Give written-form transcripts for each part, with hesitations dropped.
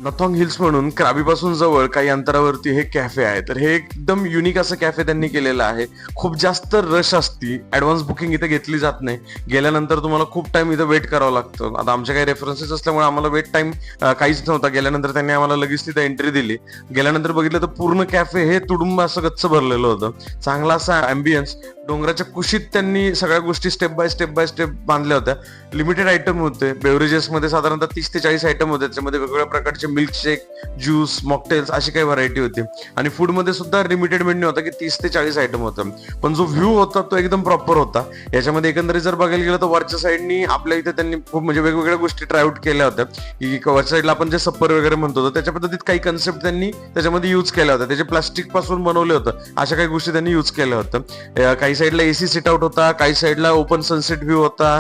नथॉंग hills म्हणून क्राबीपासून जवळ काही अंतरावरती हे कॅफे आहे. तर हे एकदम युनिक असं कॅफे त्यांनी केलेलं आहे. खूप जास्त रश असती, ऍडव्हान्स बुकिंग इथे घेतली जात नाही. गेल्यानंतर तुम्हाला खूप टाइम इथं वेट करावं लागतं. आता आमच्या काही रेफरन्सेस असल्यामुळे आम्हाला वेट टाइम काहीच नव्हता. गेल्यानंतर त्यांनी आम्हाला लगेच तिथे एंट्री दिली. गेल्यानंतर बघितलं तर पूर्ण कॅफे हे तुडुंब असं गच्च भरलेलं होतं. चांगला असा अँबियन्स, डोंगराच्या कुशीत त्यांनी सगळ्या गोष्टी स्टेप बाय स्टेप बांधल्या होत्या. लिमिटेड आयटम होते. बेव्हरेजेस मध्ये साधारणतः 30 ते 40 आयटम होते. त्याच्यामध्ये वेगवेगळ्या प्रकारचे मिल्कशेक, ज्यूस, मॉकटेल्स अशी काही व्हरायटी होती. आणि फूड मध्ये सुद्धा लिमिटेड मेन्यू होता की 30 ते 40 आयटम होतं. पण जो व्ह्यू होता तो एकदम प्रॉपर होता. याच्यामध्ये एकंदरीत जर बघायला गेलं तर वरच्या साईडनी आपल्या इथे त्यांनी खूप म्हणजे वेगवेगळ्या गोष्टी ट्राय आउट केल्या होत्या. की वरच्या साईडला आपण जे सप्पर वगैरे म्हणतो त्याच्या पद्धतीत काही कन्सेप्ट त्यांनी त्याच्यामध्ये युज केल्या होत्या. त्याचे प्लास्टिक पासून बनवले होतं. अशा काही गोष्टी त्यांनी युज केल्या होत्या. काही साईडला एसी सिट आउट होता, काही साईडला ओपन सनसेट व्ह्यू होता,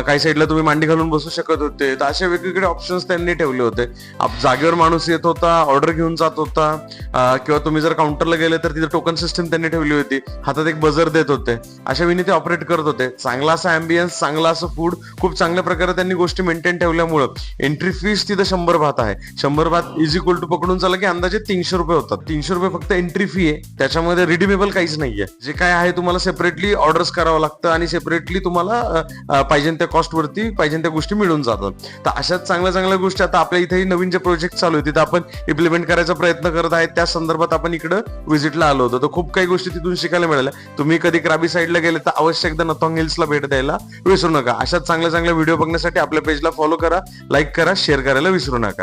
काही साईडला तुम्ही मांडी घालून बसू शकत होते. तर असे वेगवेगळे ऑप्शन्स त्यांनी ठेवले होते. जागेवर माणूस येत होता, ऑर्डर घेऊन जात होता, किंवा तुम्ही जर काउंटरला गेले तर तिथे टोकन सिस्टम त्यांनी ठेवली होती. हातात एक बजर देत होते. अशा विनी ते ऑपरेट करत होते. चांगला असा अँबियन्स, चांगला असं फूड, खूप चांगल्या प्रकारे त्यांनी गोष्टी मेंटेन ठेवल्यामुळं एंट्री फीस तिथं 100 बात आहे. 100 बात इज इक्वल टू पकडून चालला की अंदाजे 300 रुपये होतात. 300 रुपये फक्त एंट्री फी आहे. त्याच्यामध्ये रिडीमेबल काहीच नाहीये. जे काय आहे तुम्हाला सेपरेटली ऑर्डर्स करावं लागतं आणि सेपरेटली तुम्हाला पाहिजे त्या कॉस्ट वरती पाहिजे त्या गोष्टी मिळून जातात. तर अशाच चांगल्या चांगल्या गोष्टी आता आपल्या इथेही नवीन जे प्रोजेक्ट चालू आहे तिथे आपण इम्प्लिमेंट करायचा प्रयत्न करत आहेत. त्या संदर्भात आपण इकडे व्हिजिटला आलो होतो. तर खूप काही गोष्टी तिथून शिकायला मिळाल्या. तुम्ही कधी क्राबी साईडला गेले तर अवश्य एकदा नथॉंग हिल्सला भेट द्यायला विसरू नका. अशाच चांगल्या चांगल्या व्हिडिओ बघण्यासाठी आपल्या पेजला फॉलो करा, लाईक करा, शेअर करायला विसरू नका.